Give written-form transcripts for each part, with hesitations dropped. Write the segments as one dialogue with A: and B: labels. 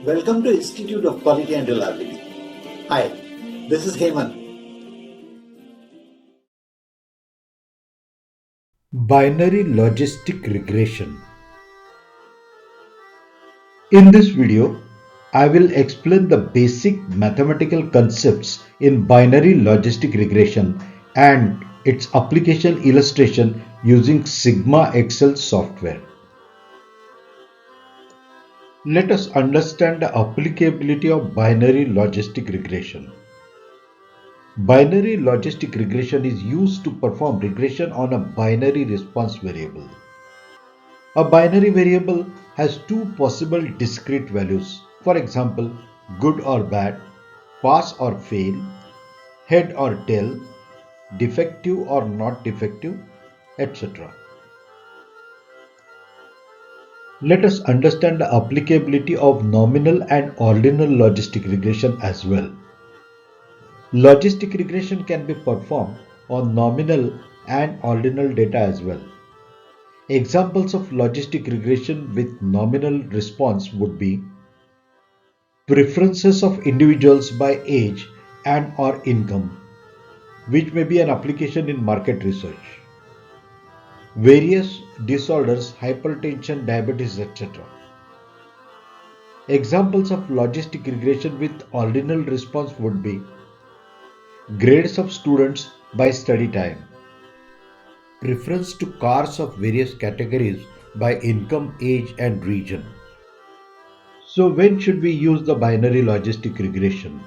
A: Welcome to Institute of Quality and Reliability. Hi, this is Hemant.
B: Binary Logistic Regression. In this video, I will explain the basic mathematical concepts in binary logistic regression and its application illustration using SIgmaXL software. Let us understand the applicability of binary logistic regression. Binary logistic regression is used to perform regression on a binary response variable. A binary variable has two possible discrete values, for example, good or bad, pass or fail, head or tail, defective or not defective, etc. Let us understand the applicability of nominal and ordinal logistic regression as well. Logistic regression can be performed on nominal and ordinal data as well. Examples of logistic regression with nominal response would be preferences of individuals by age and or income, which may be an application in market research. Various disorders, hypertension, diabetes, etc. Examples of logistic regression with ordinal response would be grades of students by study time, preference to cars of various categories by income, age and region. So when should we use the binary logistic regression?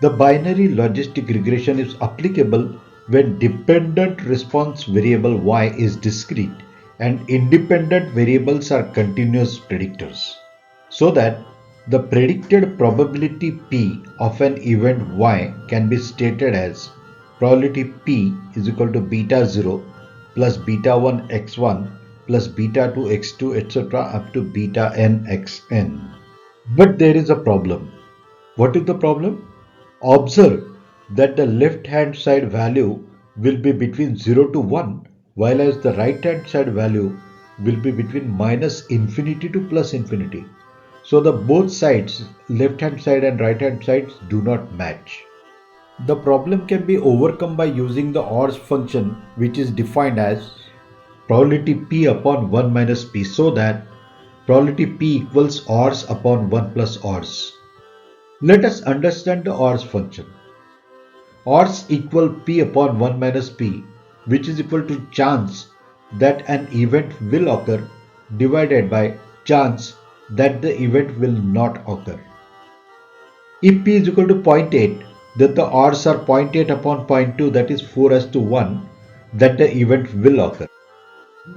B: The binary logistic regression is applicable when dependent response variable y is discrete and independent variables are continuous predictors, so that the predicted probability p of an event y can be stated as probability p is equal to beta 0 plus beta 1 x1 plus beta 2 x2 etc. up to beta n xn. But there is a problem. What is the problem? Observe that the left hand side value will be between 0 to 1, while as the right hand side value will be between minus infinity to plus infinity. So the both sides, left hand side and right hand sides, do not match. The problem can be overcome by using the ORS function, which is defined as probability p upon 1 minus p, so that probability p equals ORS upon 1 plus ORS. Let us understand the ORS function. ORS equal p upon 1 minus p, which is equal to chance that an event will occur divided by chance that the event will not occur. If p is equal to 0.8, then the odds are 0.8 upon 0.2, that is 4:1, that the event will occur.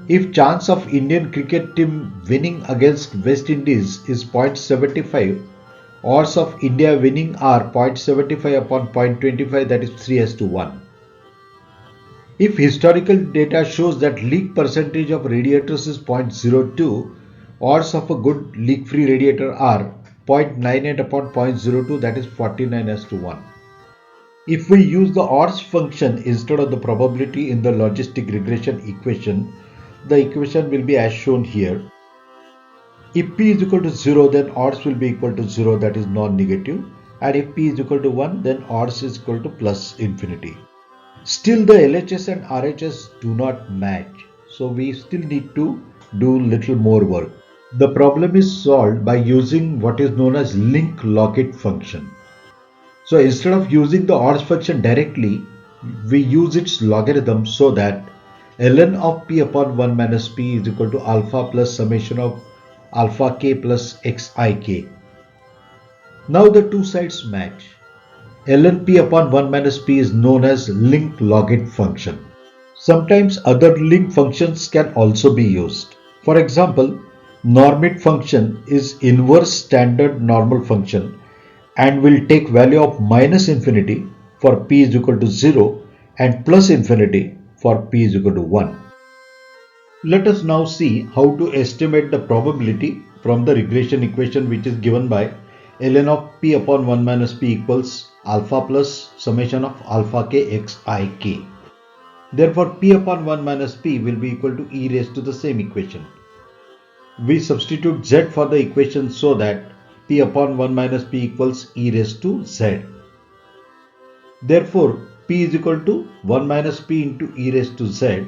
B: If chance of Indian cricket team winning against West Indies is 0.75, odds of India winning are 0.75 upon 0.25, that is 3:1. If historical data shows that leak percentage of radiators is 0.02, odds of a good leak-free radiator are 0.98 upon 0.02, that is 49:1. If we use the ORS function instead of the probability in the logistic regression equation, the equation will be as shown here. If p is equal to 0, then odds will be equal to 0, that is non-negative, and if p is equal to 1, then odds is equal to plus infinity. Still the LHS and RHS do not match, so we still need to do little more work. The problem is solved by using what is known as link Logit function. So instead of using the ORS function directly, we use its logarithm, so that ln of p upon 1 minus p is equal to alpha plus summation of alpha k plus xik. Now the two sides match. Ln p upon 1 minus p is known as link Logit function. Sometimes other link functions can also be used. For example, normit function is inverse standard normal function and will take value of minus infinity for p is equal to 0 and plus infinity for p is equal to 1. Let us now see how to estimate the probability from the regression equation, which is given by ln of p upon 1 minus p equals alpha plus summation of alpha k xik. Therefore, p upon 1 minus p will be equal to e raised to the same equation. We substitute z for the equation, so that p upon 1 minus p equals e raised to z. Therefore, p is equal to 1 minus p into e raised to z.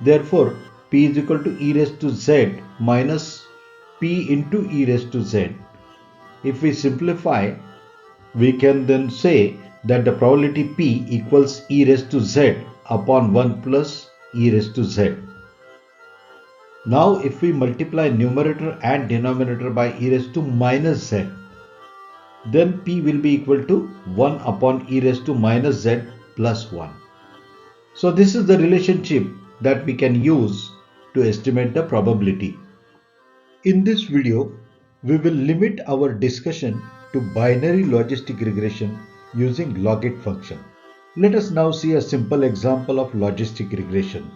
B: Therefore, p is equal to e raised to z minus p into e raised to z. If we simplify, we can then say that the probability p equals e raised to z upon 1 plus e raised to z. Now, if we multiply numerator and denominator by e raised to minus z, then p will be equal to 1 upon e raised to minus z plus 1. So this is the relationship that we can use to estimate the probability. In this video, we will limit our discussion to binary logistic regression using Logit function. Let us now see a simple example of logistic regression.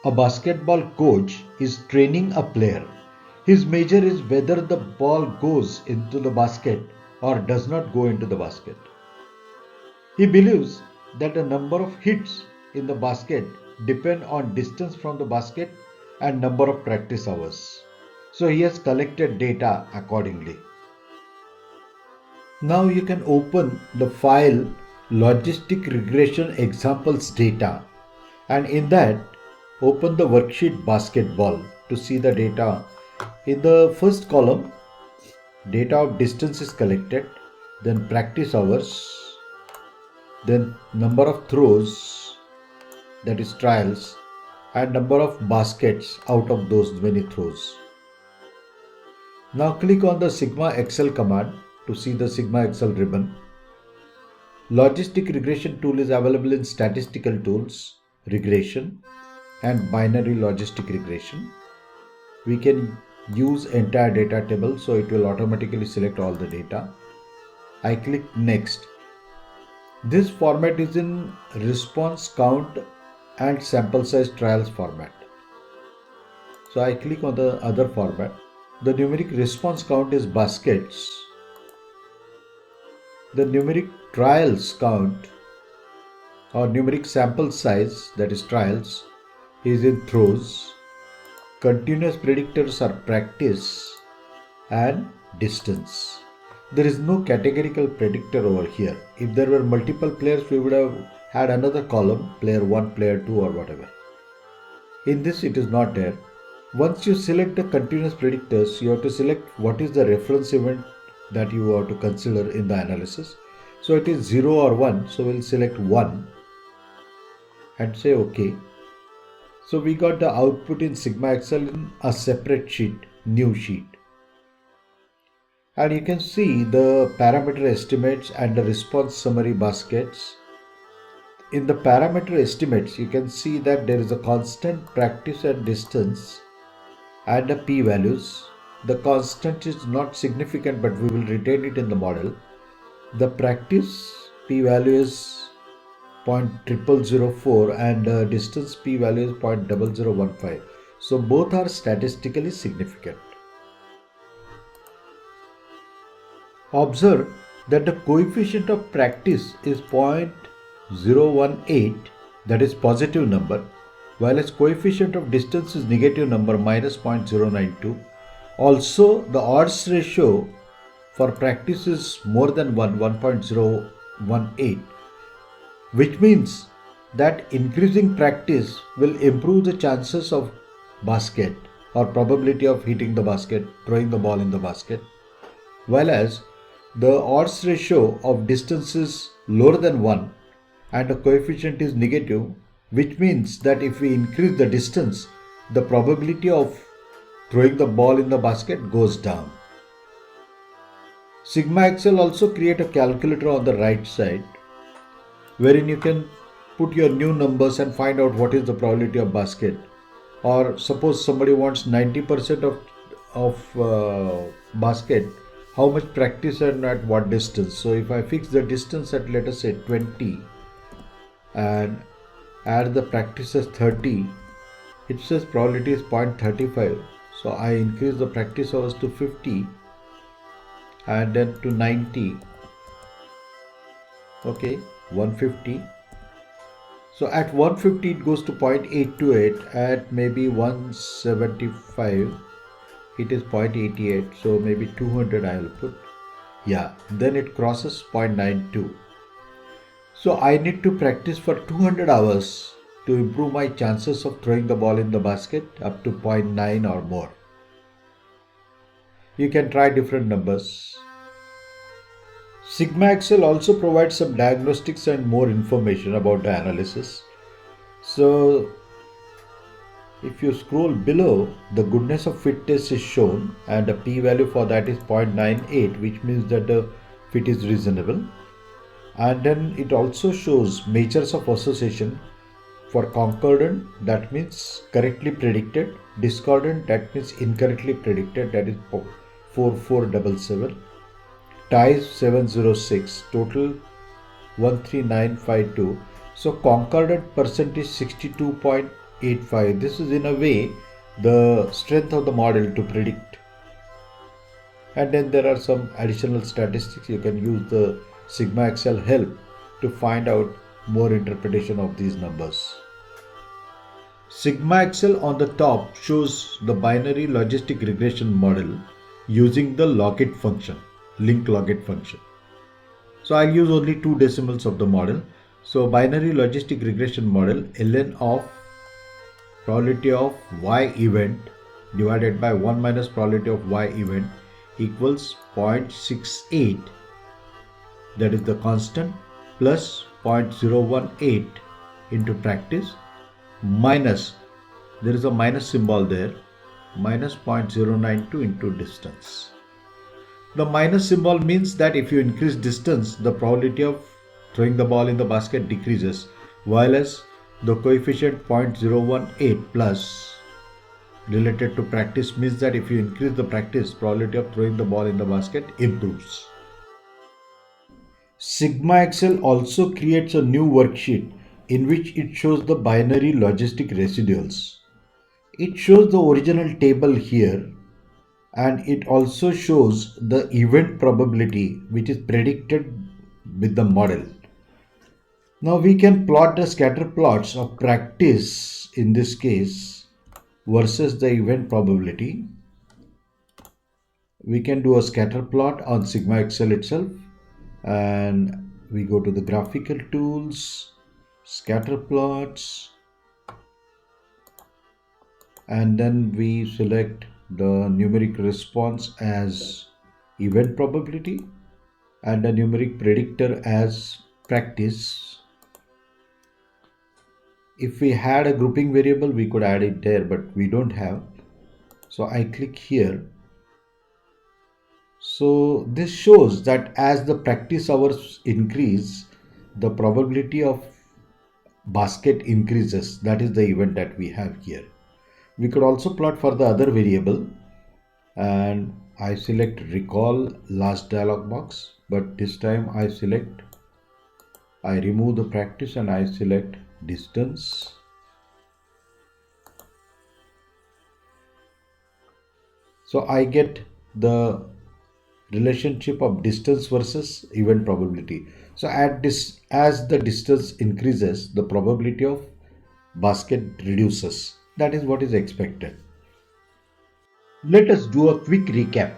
B: A basketball coach is training a player. His measure is whether the ball goes into the basket or does not go into the basket. He believes that the number of hits in the basket depend on distance from the basket and number of practice hours. So he has collected data accordingly. Now you can open the file logistic regression examples data, and in that open the worksheet basketball to see the data. In the first column, data of distance is collected, then practice hours, then number of throws, that is trials, and number of baskets out of those many throws. Now click on the SIgmaXL command to see the SIgmaXL ribbon. Logistic regression tool is available in statistical tools, regression, and binary logistic regression. We can use entire data table, so it will automatically select all the data. I click next. This format is in response count and sample size trials format. So I click on the other format. The numeric response count is baskets. The numeric trials count or numeric sample size, that is trials, is in throws. Continuous predictors are practice and distance. There is no categorical predictor over here. If there were multiple players, we would have had another column, player 1, player 2 or whatever. In this it is not there. Once you select the continuous predictors, you have to select what is the reference event that you have to consider in the analysis. So it is 0 or 1, so we'll select 1 and say OK. So we got the output in SIgmaXL in a separate sheet, new sheet. And you can see the parameter estimates and the response summary baskets. In the parameter estimates, you can see that there is a constant practice and distance and the p-values. The constant is not significant, but we will retain it in the model. The practice p-value is 0.0004 and distance p-value is 0.0015. So both are statistically significant. Observe that the coefficient of practice is 0.018, that is positive number, while its coefficient of distance is negative number minus 0.092. Also, the odds ratio for practice is more than 1.018, which means that increasing practice will improve the chances of basket or probability of hitting the basket, throwing the ball in the basket, whereas the odds ratio of distance is lower than 1 and the coefficient is negative, which means that if we increase the distance, the probability of throwing the ball in the basket goes down. SIgmaXL also create a calculator on the right side, wherein you can put your new numbers and find out what is the probability of basket. Or suppose somebody wants 90% of basket, how much practice and at what distance. So if I fix the distance at, let us say, 20 and add the practice as 30, it says probability is 0.35. So I increase the practice hours to 50 and then to 90. Okay, 150. So at 150 it goes to 0.828, at maybe 175 it is 0.88, so maybe 200 I will put. Yeah, then it crosses 0.92. So I need to practice for 200 hours to improve my chances of throwing the ball in the basket up to 0.9 or more. You can try different numbers. SIgmaXL also provides some diagnostics and more information about the analysis. So if you scroll below, the goodness of fit test is shown and the p-value for that is 0.98, which means that the fit is reasonable. And then it also shows measures of association. For concordant, that means correctly predicted. Discordant, that means incorrectly predicted, that is 4477. Ties 706, total 13952. So concordant percent is 62.85. This is in a way the strength of the model to predict. And then there are some additional statistics. You can use the SIgmaXL help to find out more interpretation of these numbers. SIgmaXL on the top shows the binary logistic regression model using the Logit function, link Logit function. So I'll use only 2 decimals of the model. So binary logistic regression model, ln of probability of y event divided by 1 minus probability of y event equals 0.68, that is the constant, plus 0.018 into practice, minus, there is a minus symbol there, minus 0.092 into distance. The minus symbol means that if you increase distance, the probability of throwing the ball in the basket decreases, whereas the coefficient 0.018 plus related to practice means that if you increase the practice, probability of throwing the ball in the basket improves. SIgmaXL also creates a new worksheet in which it shows the binary logistic residuals. It shows the original table here, and it also shows the event probability which is predicted with the model. Now we can plot the scatter plots of practice in this case versus the event probability. We can do a scatter plot on SIgmaXL itself, and we go to the graphical tools, scatter plots, and then we select the numeric response as event probability and the numeric predictor as practice. If we had a grouping variable, we could add it there, but we don't have. So I click here. So this shows that as the practice hours increase, the probability of basket increases. That is the event that we have here. We could also plot for the other variable, and I select recall last dialog box, but this time I remove the practice and I select distance. So I get the relationship of distance versus event probability. So as the distance increases, the probability of basket reduces. That is what is expected. Let us do a quick recap.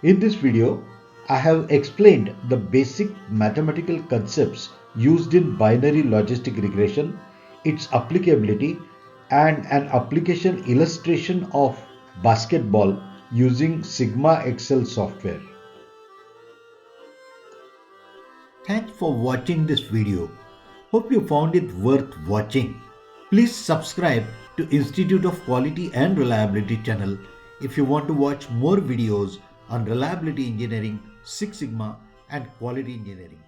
B: In this video, I have explained the basic mathematical concepts used in binary logistic regression, its applicability, and an application illustration of basketball using SIgmaXL software. Thanks for watching this video. Hope you found it worth watching. Please subscribe to Institute of Quality and Reliability channel if you want to watch more videos on reliability engineering, Six Sigma and quality engineering.